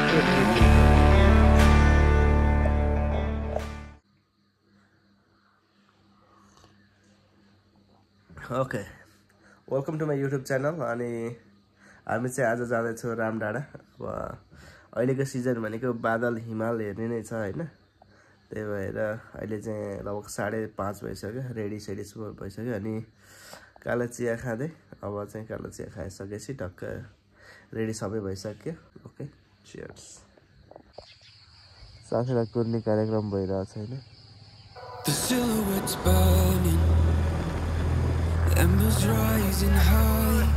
Okay, welcome to my YouTube channel. अनि हामी चाहिँ आज जाँदैछौँ रामडाँडा। अब अहिलेको सिजन भनेको बादल हिमाल हेर्ने नै छ होइन। त्यही भएर अहिले चाहिँ लगभग 5:30 भइसक्यो, रेडी सेडी सब भइसक्यो। अनि कालो चिया खाँदै अब चाहिँ कालो चिया खाइसकेपछि टक्क रेडी सबै भइसक्यो। Okay, cheers. साथीलाई कुर्ने कार्यक्रम भइरहेछ होइन। Embers rising high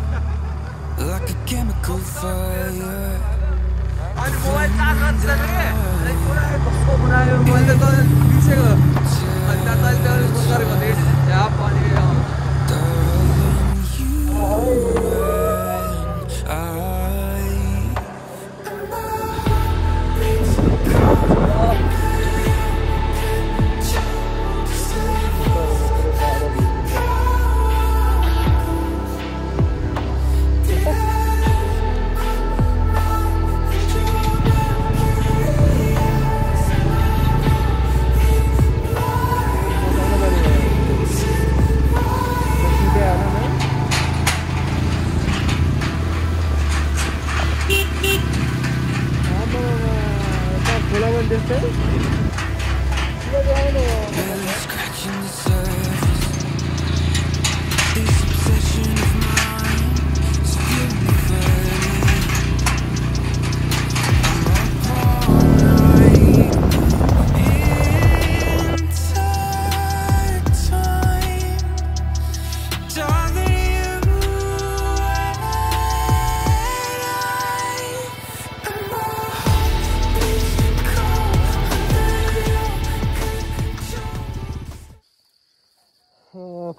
like a chemical fire.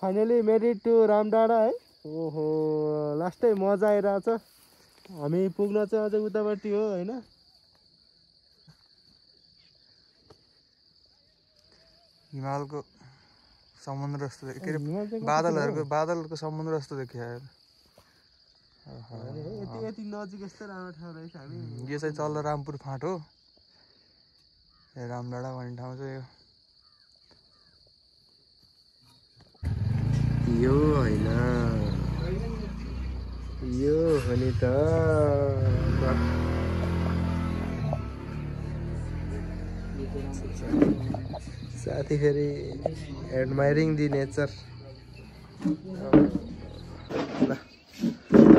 Finally made it to Ramdanda है। ओहो, लास्टै मजा आइरहेछ। हामी पुग्न चाहिँ अझै उतापट्टि हो होइन। हिमालको समुद्र जस्तो के अरे बादलहरूको समुद्र जस्तो देखियो यार। यति नजिक यस्तो राम्रो ठाउँ रहेछ। हामी यो चाहिँ चल्दा रामपुर फाँट हो। रामडाँडा भन्ने ठाउँ चाहिँ यो होइन, यो हो नि त। साथी फेरि एडमायरिङ दि नेचर। ल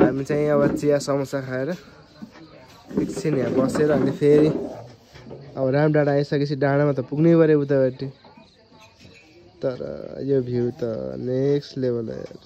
हामी चाहिँ अब चिया समोसा खाएर एकछिन यहाँ बसेर अनि फेरि अब रामडाँडा आइसकेपछि डाँडामा त पुग्नै पऱ्यो उतापट्टि। तर यो भ्यू त नेक्स्ट लेभल हो यार।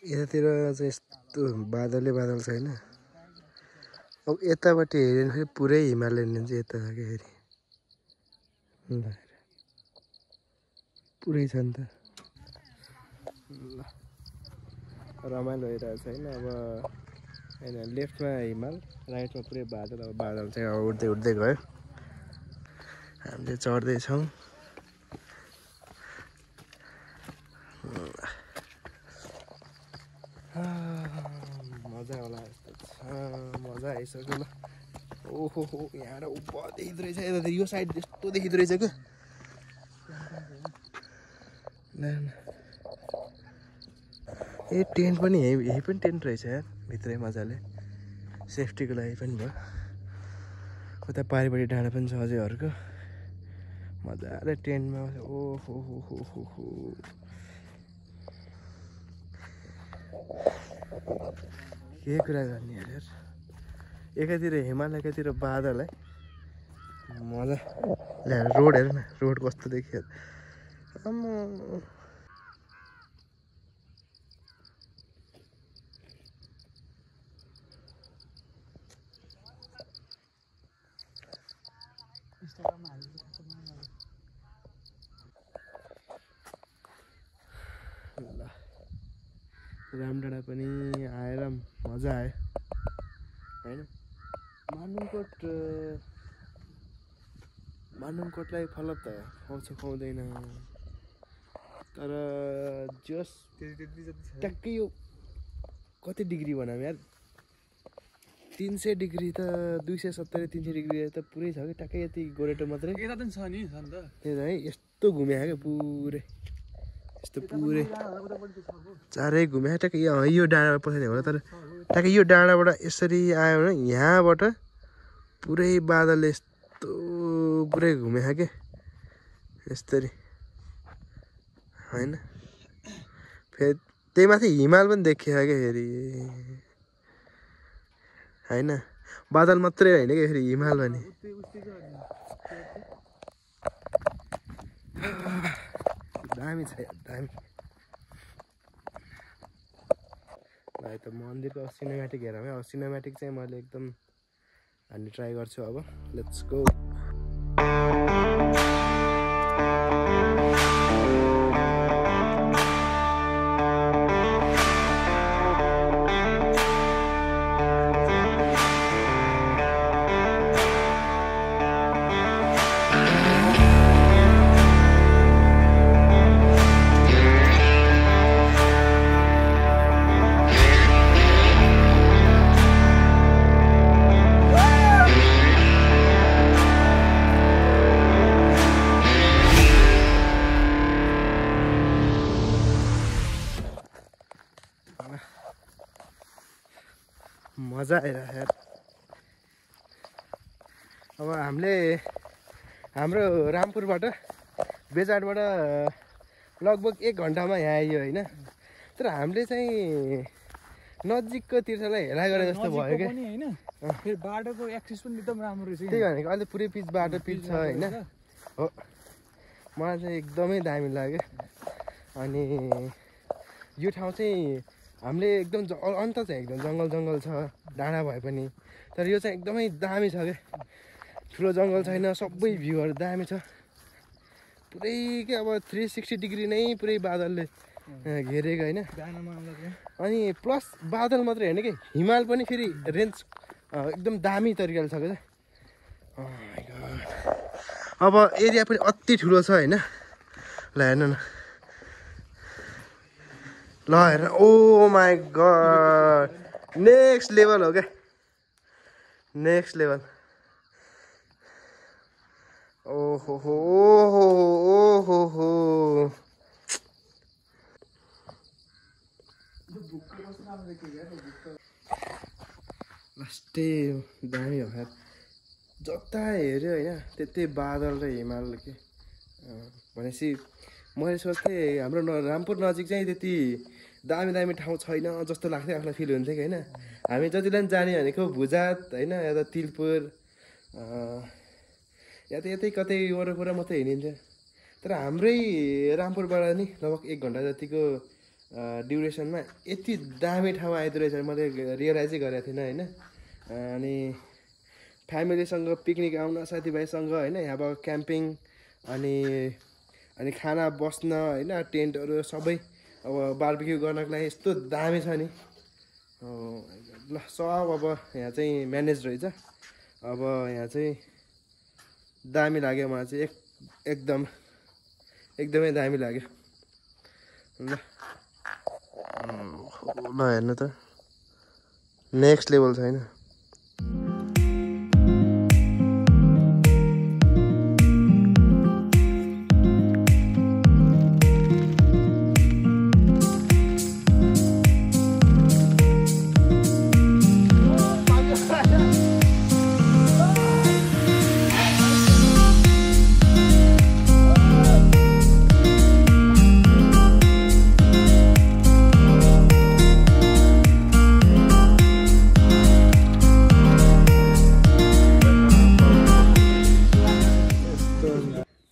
यतातिर चाहिँ यस्तो बादलै बादल छैन। अब यतापट्टि हेऱ्यो भने फेरि पुरै हिमालयन रेन्ज यता छ क्या फेरि। पुरै छ नि त। ल रमाइलो भइरहेछ होइन। अब होइन, लेफ्टमा हिमाल, राइटमा पुरै बादल। अब बादल चाहिँ अब उड्दै उड्दै गयो। हामीले चढ्दैछौँ। मजा होला यस्तो छ। मजा आइसक्यो ल। ओहो हो, यहाँ ऊपर देखिँदो रहेछ। यतातिर यो साइड यस्तो देखिँदो रहेछ क्या। ए टेन्ट पनि यही पनि टेन्ट रहेछ यार भित्रै मजाले। सेफ्टीको लागि पनि भयो। उता पारिपट्टि डाँडा पनि छ अझै अर्को। मजाले टेन्टमा। ओहो हो हो हो हो, के कुरा गर्ने यार। एकातिर हिमाल एकातिर बादल है। मजा ल्याएर रोड हेर न, रोड कस्तो देखियो। ल रामडाँडा पनि आएर मजा आयो होइन। मानुङकोटलाई फलत त पाउँछ पाउँदैन, तर जस ट्याक्कै यो कति डिग्री भनौँ यार, 300 डिग्री त 270 300 डिग्री त पुरै छ कि ट्याक्कै यति गोरेटो मात्रै यता पनि छ नि त त्यही त है। यस्तो घुम्या क्या पुरै, यस्तो पुरै चारै घुम्या ट्याक्कै यो डाँडा पसेन होला, तर ट्याक्कै यो डाँडाबाट यसरी आयो भने यहाँबाट पुरै बादलले यस्तो पुरै घुम्या क्या यस्तरी होइन। फेरि त्यही माथि हिमाल पनि देखियो क्या फेरि होइन, बादल मात्रै होइन क्या फेरि हिमाल पनि। दामी छ यार दामी। भाइ त मन्दिरको सिनेमेटिक हेरौँ है। अब सिनेमेटिक चाहिँ मैले एकदम हान्ने ट्राई गर्छु। अब लेट्स गो। मजा आइरहेको यार। अब हाम्रो रामपुरबाट बेजारबाट लगभग 1 घन्टामा यहाँ आइयो होइन, तर हामीले चाहिँ नजिकको तीर्थलाई हेला गरे जस्तो भयो क्या होइन। फेरि बाटोको एक्सेस पनि एकदम राम्रो रहेछ। त्यही भनेको अहिले पुरै पिच बाटो पिच छ होइन। हो मलाई चाहिँ एकदमै दामी लाग्यो। अनि यो ठाउँ चाहिँ हामीले एकदम अन्त चाहिँ एकदम जङ्गल छ, डाँडा भए पनि, तर यो चाहिँ एकदमै दामी छ क्या। ठुलो जङ्गल छैन, सबै भ्यूहरू दामी छ पुरै के। अब 360 डिग्री नै पुरै बादलले घेरेको होइन। अनि प्लस बादल मात्रै होइन कि हिमाल पनि फेरि रेन्ज एकदम दामी तरिकाले छ क्या। अब एरिया पनि अति ठुलो छ होइन। ल हेर्नु न, ल हेर, ओ माई गड, नेक्स्ट लेभल हो क्या, नेक्स्ट लेभल। ओहो हो ओहो हो, लास्टै दामी हो यार। जता हेऱ्यो होइन त्यतै बादल र हिमाल के। भनेपछि मैले सोच्थेँ हाम्रो रामपुर नजिक चाहिँ त्यति दामी ठाउँ छैन जस्तो लाग्थ्यो, आफूलाई फिल हुन्थ्यो कि होइन। हामी जतिलाई पनि जाने भनेको भुजात होइन, या त तिलपुर या त यतै कतै वरपर मात्रै हिँडिन्थ्यो। तर हाम्रै रामपुरबाट नि लगभग 1 घन्टा जतिको ड्युरेसनमा यति दामी ठाउँ आइदो रहेछ मैले रियलाइजै गरेको थिइनँ होइन। अनि फ्यामिलीसँग पिकनिक आउन, साथीभाइसँग होइन, यहाँबाट क्याम्पिङ अनि खाना बस्न होइन, टेन्टहरू सबै अब बारबिक्यू गर्नको लागि यस्तो दामी छ नि। ल सब अब यहाँ चाहिँ म्यानेज रहेछ। अब यहाँ चाहिँ दामी लाग्यो मलाई चाहिँ, एकदमै दामी लाग्यो। ल हेर्नु त, नेक्स्ट लेभल छ होइन।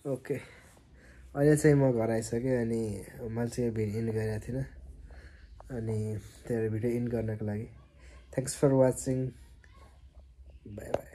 ओके, अहिले चाहिँ म घर आइसकेँ। अनि मैले चाहिँ भिडियो इन्ड गरेको थिइनँ, अनि त्यही भएर भिडियो इन्ड गर्नको लागि thanks for watching, bye by.